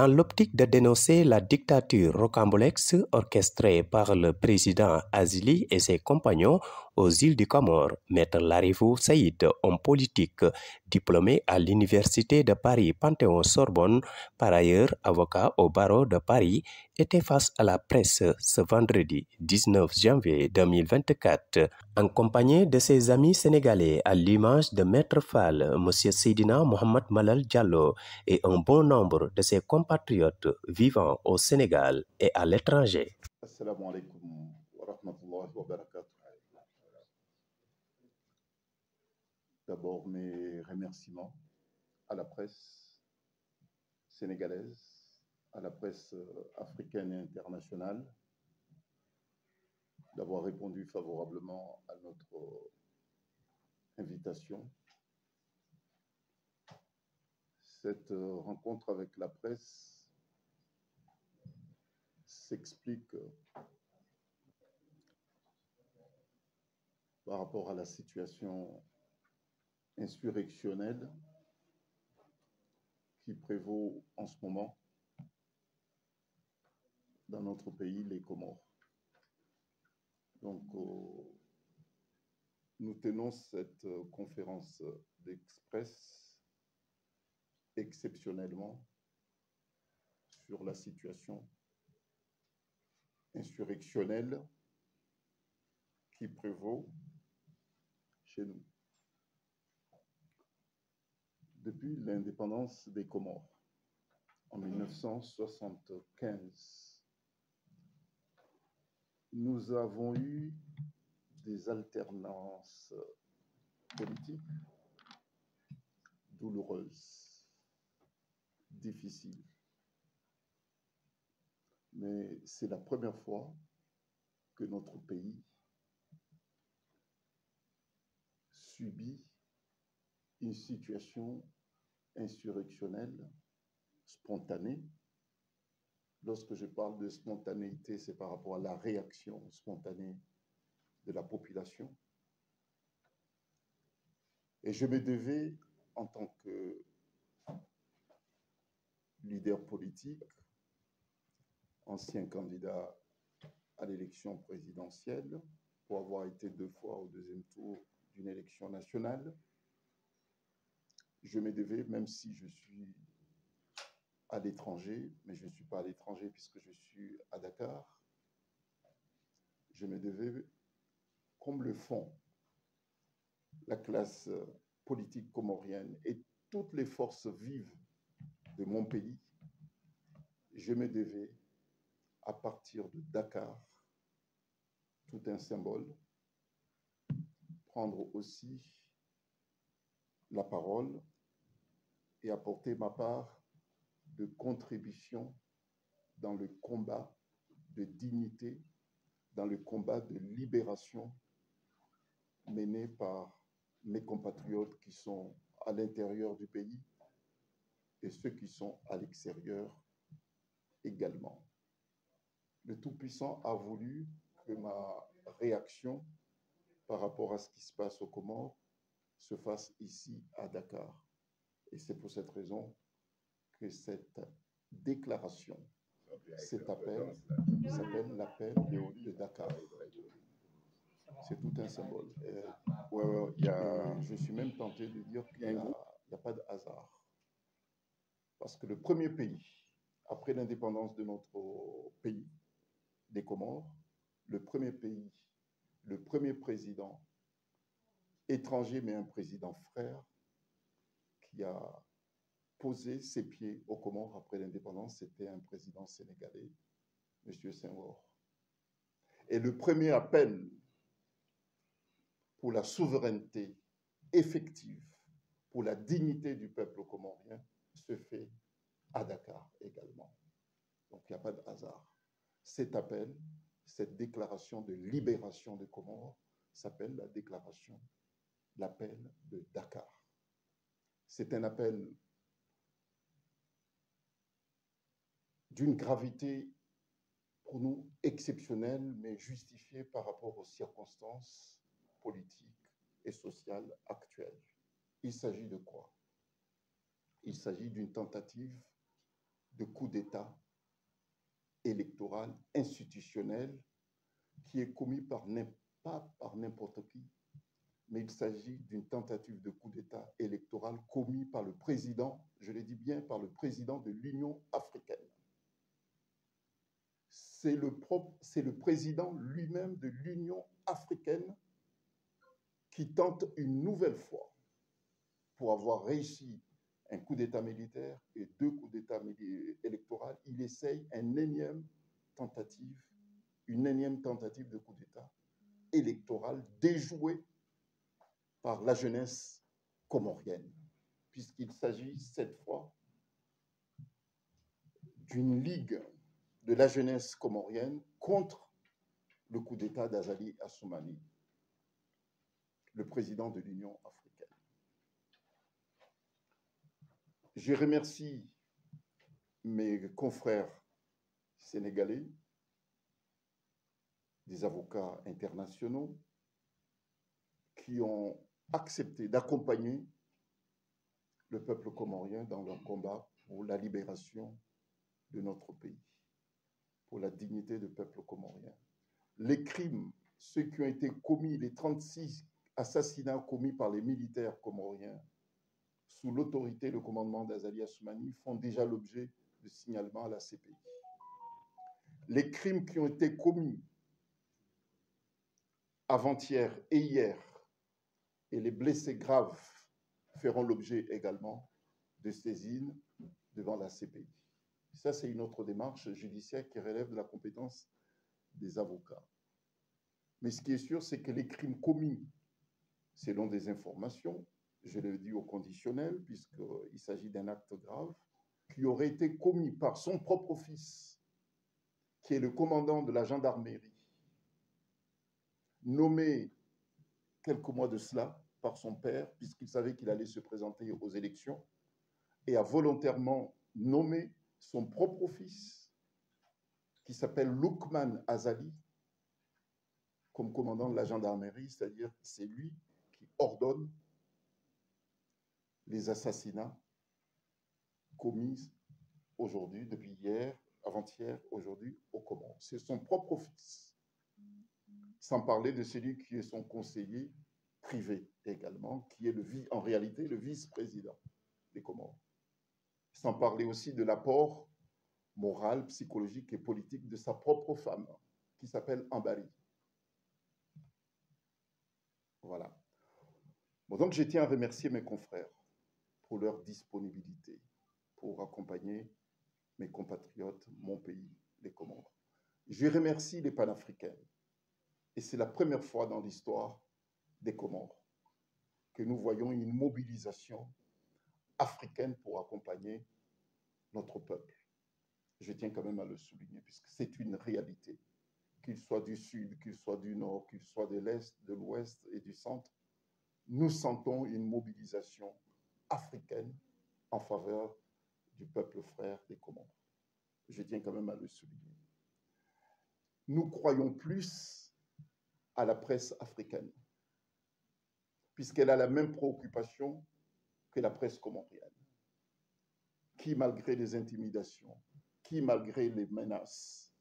Dans l'optique de dénoncer la dictature rocambolesque orchestrée par le président Azili et ses compagnons aux îles du Comore, Maître Larifou Saïd, homme politique diplômé à l'Université de Paris Panthéon-Sorbonne, par ailleurs avocat au barreau de Paris, était face à la presse ce vendredi 19 janvier 2024, accompagné de ses amis sénégalais à l'image de Maître Fall, M. Seydina Mohamed Malal Diallo et un bon nombre de ses compatriotes vivant au Sénégal et à l'étranger. Assalamu alaikum wa rahmatullahi wa barakatuh. D'abord, mes remerciements à la presse sénégalaise, à la presse africaine et internationale, d'avoir répondu favorablement à notre invitation. Cette rencontre avec la presse s'explique par rapport à la situation insurrectionnelle qui prévaut en ce moment dans notre pays, les Comores. Donc, nous tenons cette conférence d'express exceptionnellement sur la situation insurrectionnelle qui prévaut chez nous. Depuis l'indépendance des Comores, en 1975, nous avons eu des alternances politiques douloureuses, difficiles. Mais c'est la première fois que notre pays subit une situation insurrectionnelle spontanée. Lorsque je parle de spontanéité, c'est par rapport à la réaction spontanée de la population. Et je me devais, en tant que leader politique, ancien candidat à l'élection présidentielle, pour avoir été 2 fois au 2e tour d'une élection nationale, je me devais, même si je suis à l'étranger, mais je ne suis pas à l'étranger puisque je suis à Dakar, je me devais, comme le font la classe politique comorienne et toutes les forces vives de mon pays, je me devais, à partir de Dakar, tout un symbole, prendre aussi la parole et apporter ma part de contribution dans le combat de dignité, dans le combat de libération mené par mes compatriotes qui sont à l'intérieur du pays et ceux qui sont à l'extérieur également. Le Tout-Puissant a voulu que ma réaction par rapport à ce qui se passe aux Comores se fasse ici à Dakar. Et c'est pour cette raison que cette déclaration, cet appel, s'appelle l'appel de Dakar. C'est tout un symbole. Je suis même tenté de dire qu'il n'y a pas de hasard. Parce que le premier pays, après l'indépendance de notre pays, des Comores, le premier pays, le premier président étranger, mais un président frère, qui a posé ses pieds aux Comores après l'indépendance, c'était un président sénégalais, M. Senghor. Et le premier appel pour la souveraineté effective, pour la dignité du peuple comorien, se fait à Dakar également. Donc il n'y a pas de hasard. Cet appel, cette déclaration de libération des Comores s'appelle l'appel de Dakar. C'est un appel d'une gravité pour nous exceptionnelle, mais justifiée par rapport aux circonstances politiques et sociales actuelles. Il s'agit de quoi? Il s'agit d'une tentative de coup d'État électoral, institutionnel, qui est commis pas par n'importe qui, mais il s'agit d'une tentative de coup d'État électoral commis par le président, je le dis bien, par le président de l'Union africaine. C'est le président lui-même de l'Union africaine qui tente une nouvelle fois, pour avoir réussi un coup d'État militaire et 2 coups d'État électoraux, il essaye une énième tentative de coup d'État électoral déjouée par la jeunesse comorienne, puisqu'il s'agit cette fois d'une ligue de la jeunesse comorienne contre le coup d'État d'Azali Assoumani, le président de l'Union africaine. Je remercie mes confrères sénégalais, des avocats internationaux, qui ont accepté d'accompagner le peuple comorien dans leur combat pour la libération de notre pays, pour la dignité du peuple comorien. Les crimes, ceux qui ont été commis, les 36 assassinats commis par les militaires comoriens sous l'autorité et le commandement d'Azali Assoumani font déjà l'objet de signalement à la CPI. Les crimes qui ont été commis avant-hier et hier et les blessés graves feront l'objet également de saisine devant la CPI. Ça, c'est une autre démarche judiciaire qui relève de la compétence des avocats. Mais ce qui est sûr, c'est que les crimes commis, selon des informations, je le dis au conditionnel, puisqu'il s'agit d'un acte grave, qui aurait été commis par son propre fils, qui est le commandant de la gendarmerie, nommé quelques mois de cela par son père, puisqu'il savait qu'il allait se présenter aux élections, et a volontairement nommé son propre fils, qui s'appelle Loukman Azali, comme commandant de la gendarmerie, c'est-à-dire c'est lui qui ordonne les assassinats commis aujourd'hui, depuis hier, avant-hier, aujourd'hui, au Comores. C'est son propre fils. Sans parler de celui qui est son conseiller privé également, qui est en réalité le vice-président des Comores. Sans parler aussi de l'apport moral, psychologique et politique de sa propre femme, qui s'appelle Ambari. Voilà. Bon, donc je tiens à remercier mes confrères pour leur disponibilité, pour accompagner mes compatriotes, mon pays, les Comores. Je remercie les panafricains. Et c'est la première fois dans l'histoire des Comores que nous voyons une mobilisation africaine pour accompagner notre peuple. Je tiens quand même à le souligner, puisque c'est une réalité. Qu'il soit du sud, qu'il soit du nord, qu'il soit de l'est, de l'ouest et du centre, nous sentons une mobilisation africaine en faveur du peuple frère des Comores. Je tiens quand même à le souligner. Nous croyons plus à la presse africaine, puisqu'elle a la même préoccupation que la presse comorienne, qui, malgré les intimidations, qui, malgré les menaces,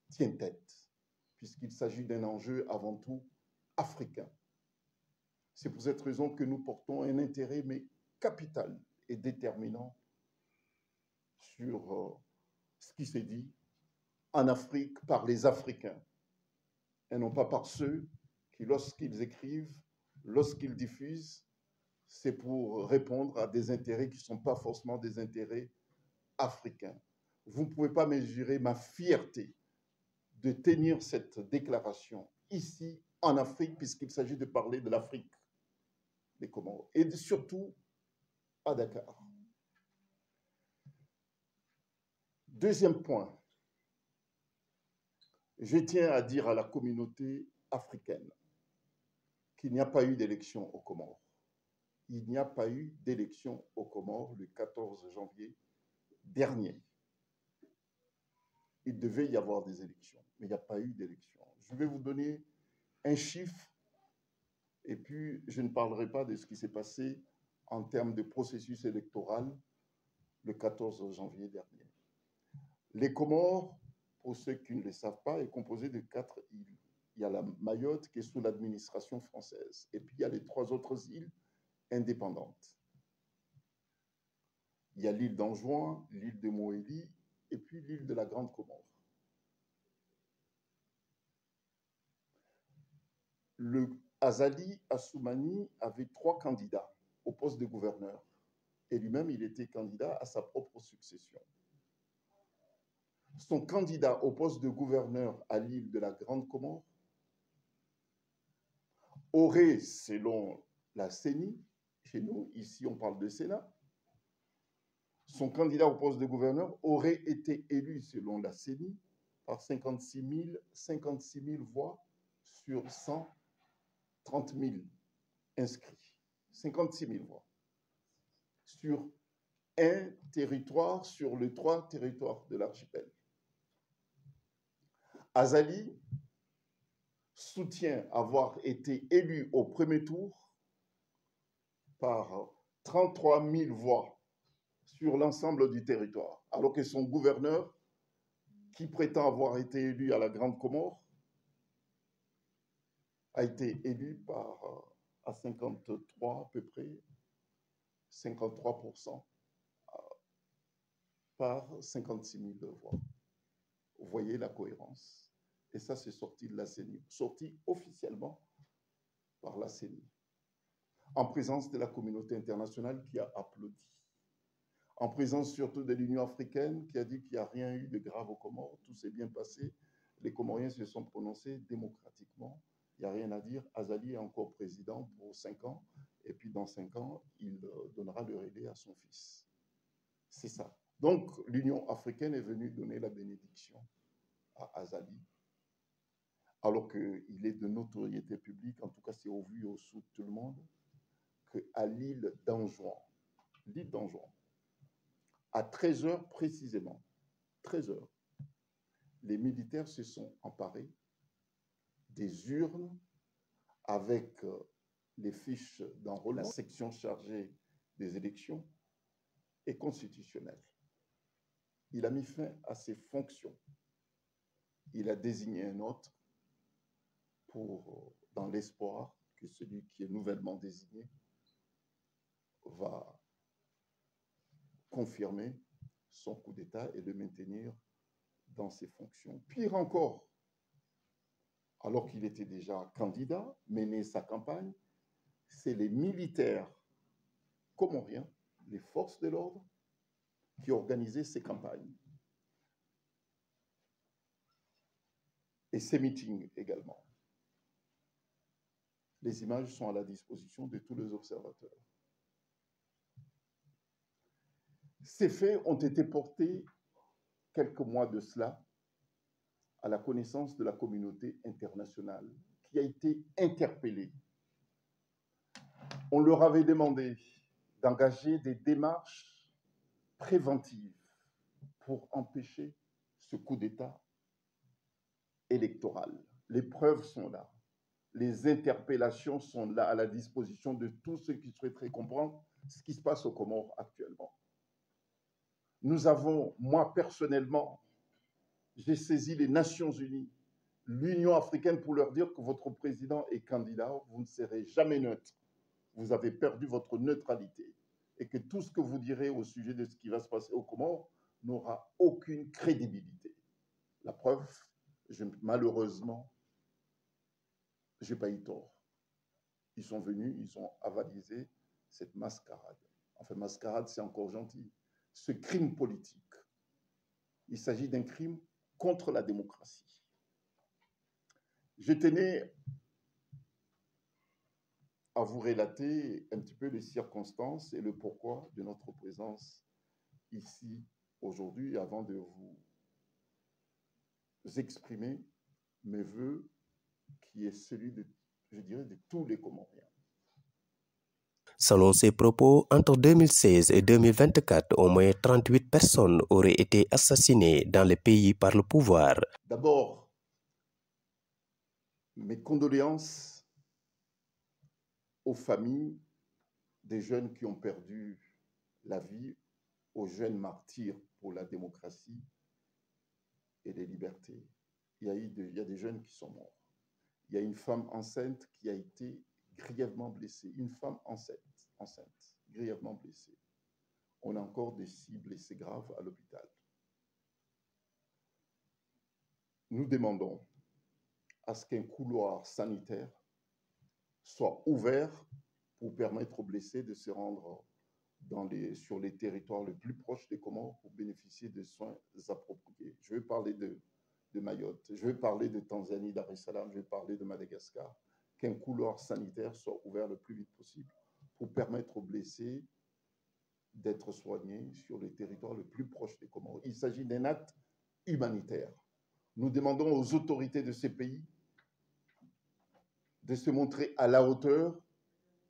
tient tête, puisqu'il s'agit d'un enjeu avant tout africain. C'est pour cette raison que nous portons un intérêt, mais capital et déterminant, sur ce qui s'est dit en Afrique par les Africains, et non pas par ceux qui, lorsqu'ils écrivent, lorsqu'ils diffusent, c'est pour répondre à des intérêts qui ne sont pas forcément des intérêts africains. Vous ne pouvez pas mesurer ma fierté de tenir cette déclaration ici, en Afrique, puisqu'il s'agit de parler de l'Afrique, des Comores, et surtout à Dakar. Deuxième point, je tiens à dire à la communauté africaine qu'il n'y a pas eu d'élection aux Comores. Il n'y a pas eu d'élection aux Comores le 14 janvier dernier. Il devait y avoir des élections, mais il n'y a pas eu d'élection. Je vais vous donner un chiffre, et puis je ne parlerai pas de ce qui s'est passé en termes de processus électoral le 14 janvier dernier. Les Comores, pour ceux qui ne le savent pas, est composé de 4 îles. Il y a la Mayotte qui est sous l'administration française. Et puis il y a les 3 autres îles indépendantes. Il y a l'île d'Anjouan, l'île de Moélie et puis l'île de la Grande Comore. Le Azali Assoumani avait 3 candidats au poste de gouverneur. Et lui-même, il était candidat à sa propre succession. Son candidat au poste de gouverneur à l'île de la Grande Comore aurait, selon la CENI, chez nous, ici on parle de Sénat, son candidat au poste de gouverneur aurait été élu, selon la CENI, par 56 000 voix sur 130 000 inscrits. 56 000 voix. Sur un territoire, sur les 3 territoires de l'archipel. Azali soutient avoir été élu au premier tour par 33 000 voix sur l'ensemble du territoire, alors que son gouverneur, qui prétend avoir été élu à la Grande Comore, a été élu à 53 à peu près, 53% par 56 000 voix. Vous voyez la cohérence. Et ça, c'est sorti de la CENI, sorti officiellement par la CENI, en présence de la communauté internationale qui a applaudi, en présence surtout de l'Union africaine qui a dit qu'il n'y a rien eu de grave aux Comores, tout s'est bien passé, les Comoriens se sont prononcés démocratiquement, il n'y a rien à dire, Azali est encore président pour 5 ans, et puis dans 5 ans, il donnera le relais à son fils. C'est ça. Donc, l'Union africaine est venue donner la bénédiction à Azali, alors qu'il est de notoriété publique, en tout cas c'est au vu et au sou de tout le monde, qu'à l'île d'Anjouan, à 13h précisément, 13h, les militaires se sont emparés des urnes avec les fiches d'enrôlement, la section chargée des élections et constitutionnelle. Il a mis fin à ses fonctions. Il a désigné un autre dans l'espoir que celui qui est nouvellement désigné va confirmer son coup d'État et le maintenir dans ses fonctions. Pire encore, alors qu'il était déjà candidat, menait sa campagne, c'est les militaires comoriens, les forces de l'ordre, qui organisaient ces campagnes. Et ces meetings également. Les images sont à la disposition de tous les observateurs. Ces faits ont été portés quelques mois de cela à la connaissance de la communauté internationale qui a été interpellée. On leur avait demandé d'engager des démarches préventives pour empêcher ce coup d'État électoral. Les preuves sont là. Les interpellations sont là à la disposition de tous ceux qui souhaiteraient comprendre ce qui se passe aux Comores actuellement. Nous avons, moi personnellement, j'ai saisi les Nations Unies, l'Union africaine pour leur dire que votre président est candidat, vous ne serez jamais neutre. Vous avez perdu votre neutralité et que tout ce que vous direz au sujet de ce qui va se passer aux Comores n'aura aucune crédibilité. La preuve, malheureusement, je n'ai pas eu tort. Ils sont venus, ils ont avalisé cette mascarade. Enfin, mascarade, c'est encore gentil. Ce crime politique, il s'agit d'un crime contre la démocratie. Je tenais à vous relater un petit peu les circonstances et le pourquoi de notre présence ici aujourd'hui, avant de vous exprimer mes vœux, qui est celui de, je dirais, de tous les Comoriens. Selon ses propos, entre 2016 et 2024, au moins 38 personnes auraient été assassinées dans le pays par le pouvoir. D'abord, mes condoléances aux familles des jeunes qui ont perdu la vie, aux jeunes martyrs pour la démocratie et les libertés, il y a des jeunes qui sont morts. Il y a une femme enceinte qui a été grièvement blessée. Une femme enceinte, grièvement blessée. On a encore des 6 blessés graves à l'hôpital. Nous demandons à ce qu'un couloir sanitaire soit ouvert pour permettre aux blessés de se rendre sur les territoires les plus proches des Comores pour bénéficier de soins appropriés. Je vais parler de Mayotte, je vais parler de Tanzanie, Dar es Salaam, je vais parler de Madagascar. Qu'un couloir sanitaire soit ouvert le plus vite possible pour permettre aux blessés d'être soignés sur les territoires les plus proches des Comores. Il s'agit d'un acte humanitaire. Nous demandons aux autorités de ces pays de se montrer à la hauteur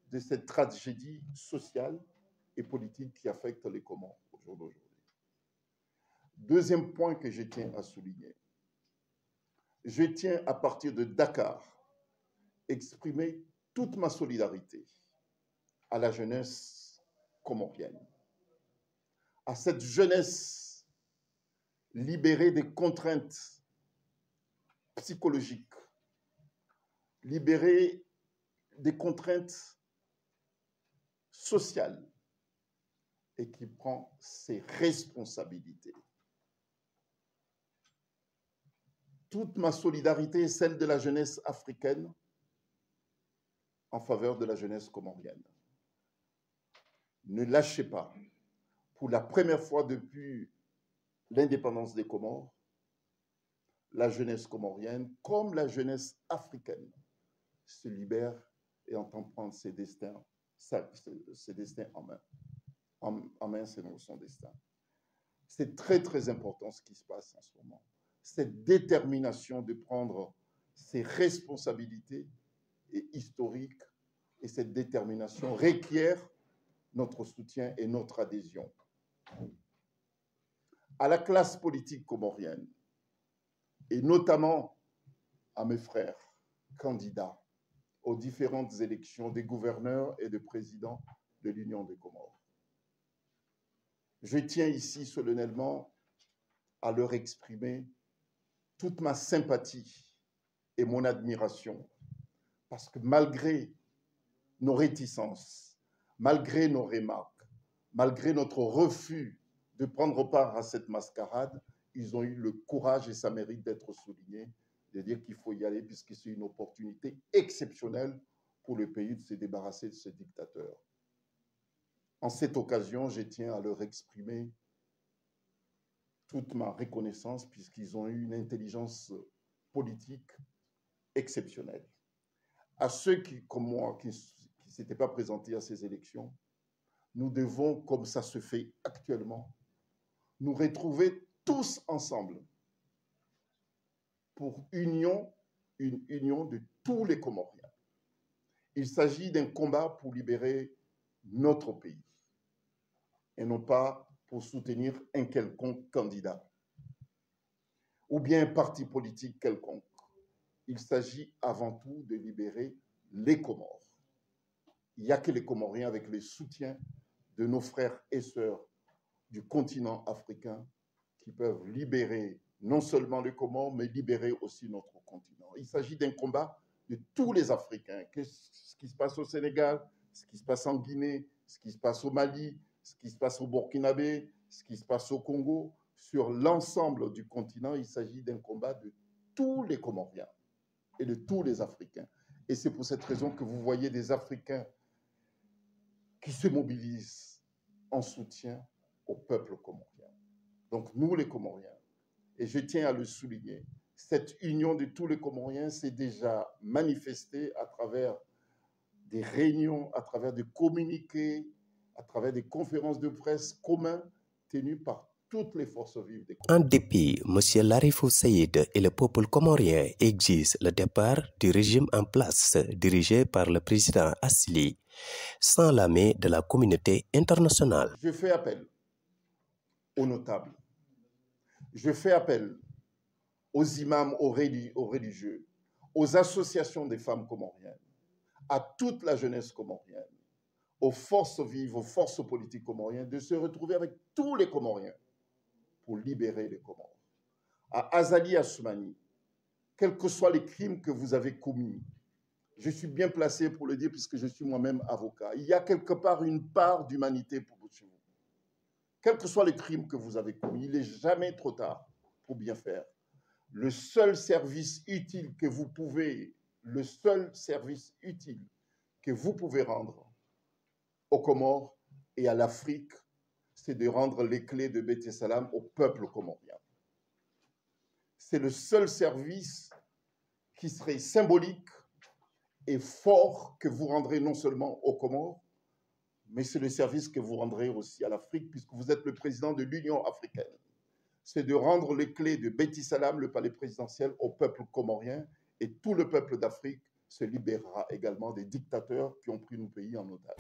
de cette tragédie sociale et politique qui affecte les Comores au jour d'aujourd'hui. Deuxième point que je tiens à souligner. Je tiens à partir de Dakar exprimer toute ma solidarité à la jeunesse comorienne, à cette jeunesse libérée des contraintes psychologiques, libérée des contraintes sociales et qui prend ses responsabilités. Toute ma solidarité est celle de la jeunesse africaine en faveur de la jeunesse comorienne. Ne lâchez pas. Pour la première fois depuis l'indépendance des Comores, la jeunesse comorienne, comme la jeunesse africaine, se libère et entend prendre ses destins en main. En main, c'est son destin. C'est très, très important ce qui se passe en ce moment. Cette détermination de prendre ses responsabilités est historique et cette détermination requiert notre soutien et notre adhésion. À la classe politique comorienne et notamment à mes frères candidats aux différentes élections des gouverneurs et des présidents de l'Union des Comores. Je tiens ici solennellement à leur exprimer toute ma sympathie et mon admiration, parce que malgré nos réticences, malgré nos remarques, malgré notre refus de prendre part à cette mascarade, ils ont eu le courage, et ça mérite d'être souligné, de dire qu'il faut y aller puisque c'est une opportunité exceptionnelle pour le pays de se débarrasser de ce dictateur. En cette occasion, je tiens à leur exprimer toute ma reconnaissance puisqu'ils ont eu une intelligence politique exceptionnelle. À ceux qui, comme moi, qui ne s'étaient pas présentés à ces élections, nous devons, comme ça se fait actuellement, nous retrouver tous ensemble pour une union de tous les Comoriens. Il s'agit d'un combat pour libérer notre pays et non pas pour soutenir un quelconque candidat ou bien un parti politique quelconque. Il s'agit avant tout de libérer les Comores. Il n'y a que les Comoriens, avec le soutien de nos frères et sœurs du continent africain, qui peuvent libérer non seulement les Comores, mais libérer aussi notre continent. Il s'agit d'un combat de tous les Africains, que ce qui se passe au Sénégal, ce qui se passe en Guinée, ce qui se passe au Mali, ce qui se passe au Burkinabé, ce qui se passe au Congo, sur l'ensemble du continent, il s'agit d'un combat de tous les Comoriens et de tous les Africains. Et c'est pour cette raison que vous voyez des Africains qui se mobilisent en soutien au peuple comorien. Donc nous, les Comoriens, et je tiens à le souligner, cette union de tous les Comoriens s'est déjà manifestée à travers des réunions, à travers des communiqués, à travers des conférences de presse communes tenues par toutes les forces vives des Comores. En dépit, M. Larifou Saïd et le peuple comorien exigent le départ du régime en place dirigé par le président Assili, sans la main de la communauté internationale. Je fais appel aux notables, je fais appel aux imams, aux religieux, aux associations des femmes comoriennes, à toute la jeunesse comorienne, aux forces vives, aux forces politiques comoriennes, de se retrouver avec tous les Comoriens pour libérer les Comores. à Azali Assoumani, quels que soient les crimes que vous avez commis, je suis bien placé pour le dire puisque je suis moi-même avocat, il y a quelque part une part d'humanité pour vous. Quels que soient les crimes que vous avez commis, il n'est jamais trop tard pour bien faire. Le seul service utile que vous pouvez, rendre aux Comores et à l'Afrique, c'est de rendre les clés de Beit Salam au peuple comorien. C'est le seul service qui serait symbolique et fort que vous rendrez non seulement aux Comores, mais c'est le service que vous rendrez aussi à l'Afrique, puisque vous êtes le président de l'Union africaine. C'est de rendre les clés de Beit Salam, le palais présidentiel, au peuple comorien, et tout le peuple d'Afrique se libérera également des dictateurs qui ont pris nos pays en otage.